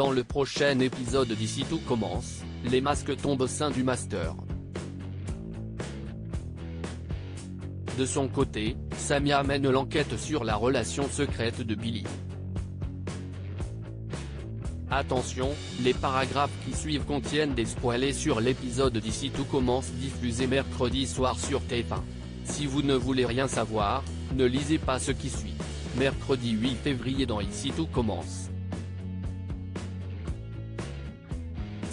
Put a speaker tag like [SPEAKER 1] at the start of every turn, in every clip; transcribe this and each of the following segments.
[SPEAKER 1] Dans le prochain épisode d'Ici tout commence, les masques tombent au sein du Master. De son côté, Samia mène l'enquête sur la relation secrète de Billy. Attention, les paragraphes qui suivent contiennent des spoilers sur l'épisode d'Ici tout commence diffusé mercredi soir sur TF1. Si vous ne voulez rien savoir, ne lisez pas ce qui suit. Mercredi 8 février dans Ici tout commence.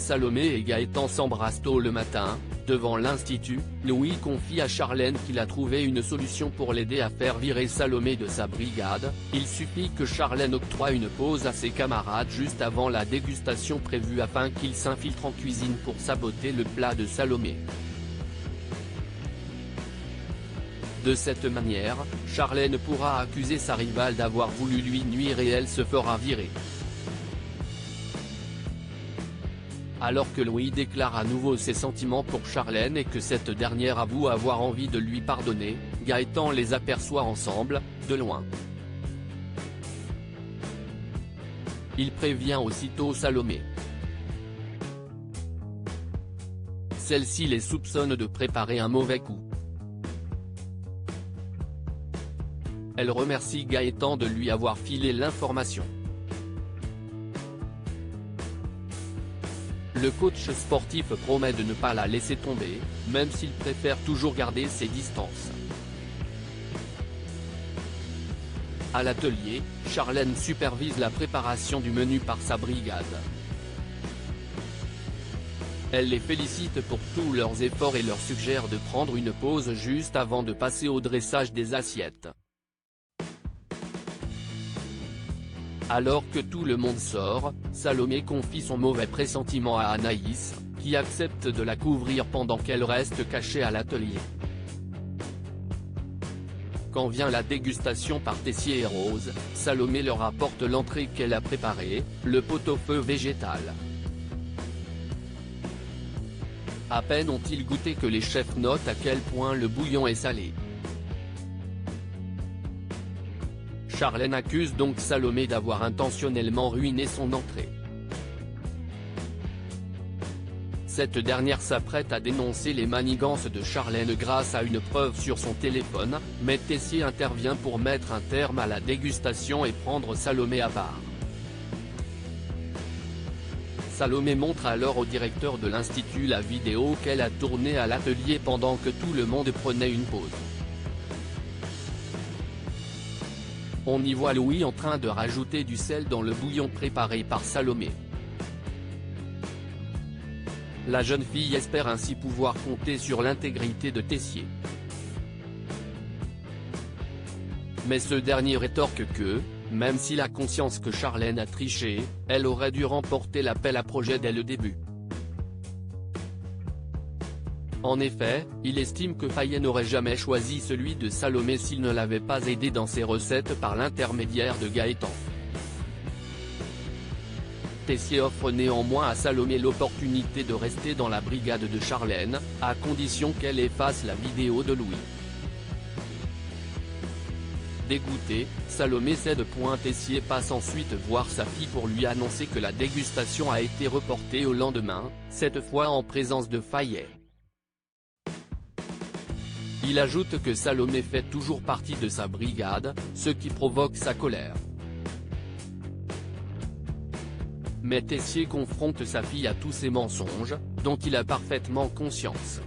[SPEAKER 1] Salomé et Gaëtan s'embrassent tôt le matin. Devant l'Institut, Louis confie à Charlène qu'il a trouvé une solution pour l'aider à faire virer Salomé de sa brigade. Il suffit que Charlène octroie une pause à ses camarades juste avant la dégustation prévue afin qu'ils s'infiltrent en cuisine pour saboter le plat de Salomé. De cette manière, Charlène pourra accuser sa rivale d'avoir voulu lui nuire et elle se fera virer. Alors que Louis déclare à nouveau ses sentiments pour Charlène et que cette dernière avoue avoir envie de lui pardonner, Gaëtan les aperçoit ensemble, de loin. Il prévient aussitôt Salomé. Celle-ci les soupçonne de préparer un mauvais coup. Elle remercie Gaëtan de lui avoir filé l'information. Le coach sportif promet de ne pas la laisser tomber, même s'il préfère toujours garder ses distances. À l'atelier, Charlène supervise la préparation du menu par sa brigade. Elle les félicite pour tous leurs efforts et leur suggère de prendre une pause juste avant de passer au dressage des assiettes. Alors que tout le monde sort, Salomé confie son mauvais pressentiment à Anaïs, qui accepte de la couvrir pendant qu'elle reste cachée à l'atelier. Quand vient la dégustation par Tessier et Rose, Salomé leur apporte l'entrée qu'elle a préparée, le pot-au-feu végétal. À peine ont-ils goûté que les chefs notent à quel point le bouillon est salé. Charlène accuse donc Salomé d'avoir intentionnellement ruiné son entrée. Cette dernière s'apprête à dénoncer les manigances de Charlène grâce à une preuve sur son téléphone, mais Tessier intervient pour mettre un terme à la dégustation et prendre Salomé à part. Salomé montre alors au directeur de l'Institut la vidéo qu'elle a tournée à l'atelier pendant que tout le monde prenait une pause. On y voit Louis en train de rajouter du sel dans le bouillon préparé par Salomé. La jeune fille espère ainsi pouvoir compter sur l'intégrité de Tessier. Mais ce dernier rétorque que, même s'il a conscience que Charlène a triché, elle aurait dû remporter l'appel à projet dès le début. En effet, il estime que Fayet n'aurait jamais choisi celui de Salomé s'il ne l'avait pas aidé dans ses recettes par l'intermédiaire de Gaëtan. Tessier offre néanmoins à Salomé l'opportunité de rester dans la brigade de Charlène, à condition qu'elle efface la vidéo de Louis. Dégoûté, Salomé cède. Tessier passe ensuite voir sa fille pour lui annoncer que la dégustation a été reportée au lendemain, cette fois en présence de Fayet. Il ajoute que Salomé fait toujours partie de sa brigade, ce qui provoque sa colère. Mais Tessier confronte sa fille à tous ces mensonges, dont il a parfaitement conscience.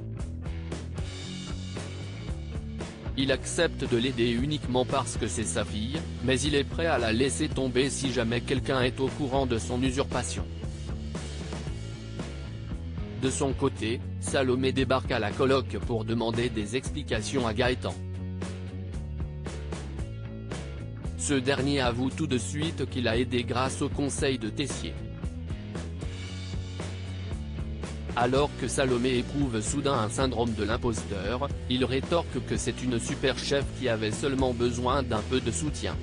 [SPEAKER 1] Il accepte de l'aider uniquement parce que c'est sa fille, mais il est prêt à la laisser tomber si jamais quelqu'un est au courant de son usurpation. De son côté, Salomé débarque à la coloc pour demander des explications à Gaëtan. Ce dernier avoue tout de suite qu'il a aidé grâce au conseil de Tessier. Alors que Salomé éprouve soudain un syndrome de l'imposteur, il rétorque que c'est une super chef qui avait seulement besoin d'un peu de soutien.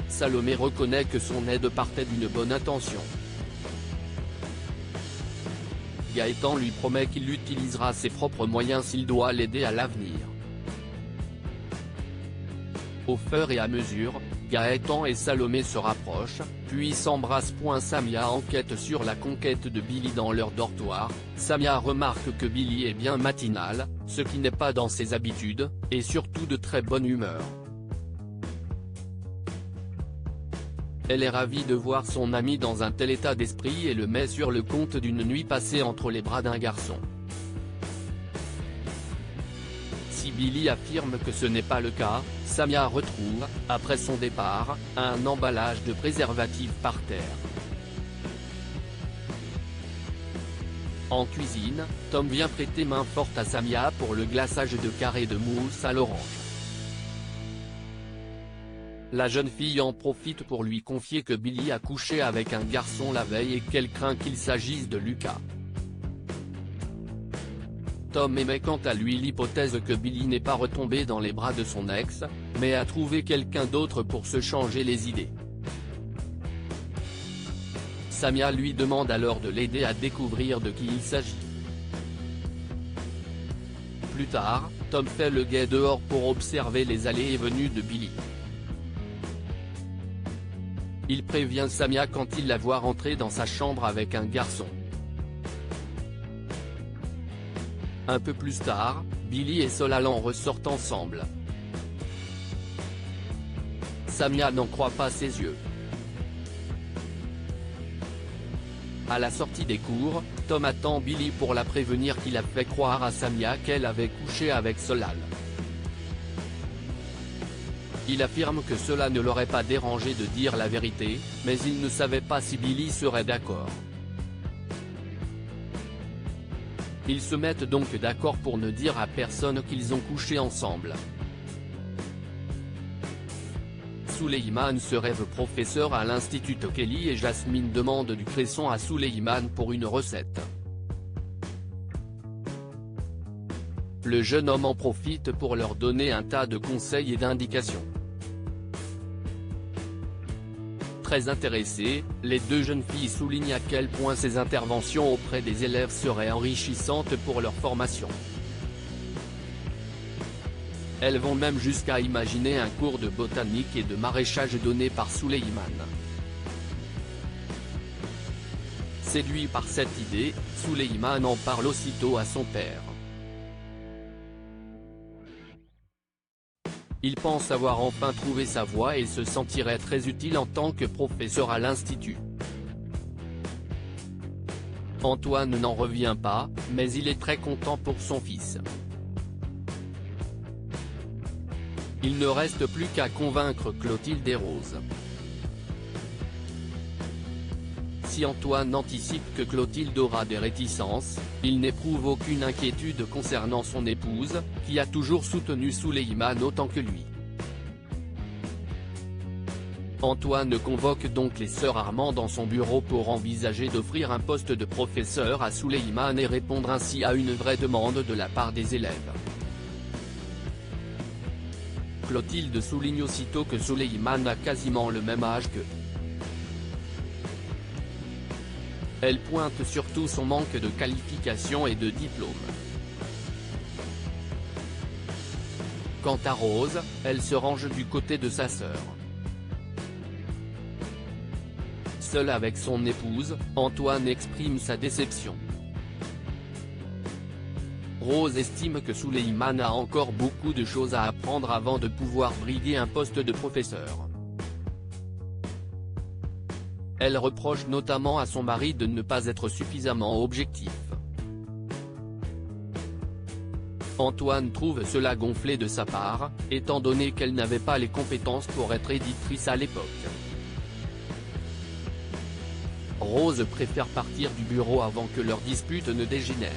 [SPEAKER 1] Salomé reconnaît que son aide partait d'une bonne intention. Gaëtan lui promet qu'il utilisera ses propres moyens s'il doit l'aider à l'avenir. Au fur et à mesure, Gaëtan et Salomé se rapprochent, puis s'embrassent. Samia enquête sur la conquête de Billy dans leur dortoir. Samia remarque que Billy est bien matinal, ce qui n'est pas dans ses habitudes, et surtout de très bonne humeur. Elle est ravie de voir son ami dans un tel état d'esprit et le met sur le compte d'une nuit passée entre les bras d'un garçon. Si Billy affirme que ce n'est pas le cas, Samia retrouve, après son départ, un emballage de préservatifs par terre. En cuisine, Tom vient prêter main forte à Samia pour le glaçage de carrés de mousse à l'orange. La jeune fille en profite pour lui confier que Billy a couché avec un garçon la veille et qu'elle craint qu'il s'agisse de Lucas. Tom émet quant à lui l'hypothèse que Billy n'est pas retombé dans les bras de son ex, mais a trouvé quelqu'un d'autre pour se changer les idées. Samia lui demande alors de l'aider à découvrir de qui il s'agit. Plus tard, Tom fait le guet dehors pour observer les allées et venues de Billy. Il prévient Samia quand il la voit rentrer dans sa chambre avec un garçon. Un peu plus tard, Billy et Solal ressortent ensemble. Samia n'en croit pas ses yeux. À la sortie des cours, Tom attend Billy pour la prévenir qu'il a fait croire à Samia qu'elle avait couché avec Solal. Il affirme que cela ne l'aurait pas dérangé de dire la vérité, mais il ne savait pas si Billy serait d'accord. Ils se mettent donc d'accord pour ne dire à personne qu'ils ont couché ensemble. Souleyman se rêve professeur à l'Institut Kelly et Jasmine demande du cresson à Souleyman pour une recette. Le jeune homme en profite pour leur donner un tas de conseils et d'indications. Très intéressées, les deux jeunes filles soulignent à quel point ces interventions auprès des élèves seraient enrichissantes pour leur formation. Elles vont même jusqu'à imaginer un cours de botanique et de maraîchage donné par Souleyman. Séduit par cette idée, Souleyman en parle aussitôt à son père. Il pense avoir enfin trouvé sa voie et se sentirait très utile en tant que professeur à l'institut. Antoine n'en revient pas, mais il est très content pour son fils. Il ne reste plus qu'à convaincre Clotilde et Rose. Si Antoine anticipe que Clotilde aura des réticences, il n'éprouve aucune inquiétude concernant son épouse, qui a toujours soutenu Souleyman autant que lui. Antoine convoque donc les sœurs Armand dans son bureau pour envisager d'offrir un poste de professeur à Souleyman et répondre ainsi à une vraie demande de la part des élèves. Clotilde souligne aussitôt que Souleyman a quasiment le même âge qu'eux. Elle pointe surtout son manque de qualification et de diplôme. Quant à Rose, elle se range du côté de sa sœur. Seul avec son épouse, Antoine exprime sa déception. Rose estime que Souleyman a encore beaucoup de choses à apprendre avant de pouvoir briguer un poste de professeur. Elle reproche notamment à son mari de ne pas être suffisamment objectif. Antoine trouve cela gonflé de sa part, étant donné qu'elle n'avait pas les compétences pour être éditrice à l'époque. Rose préfère partir du bureau avant que leur dispute ne dégénère.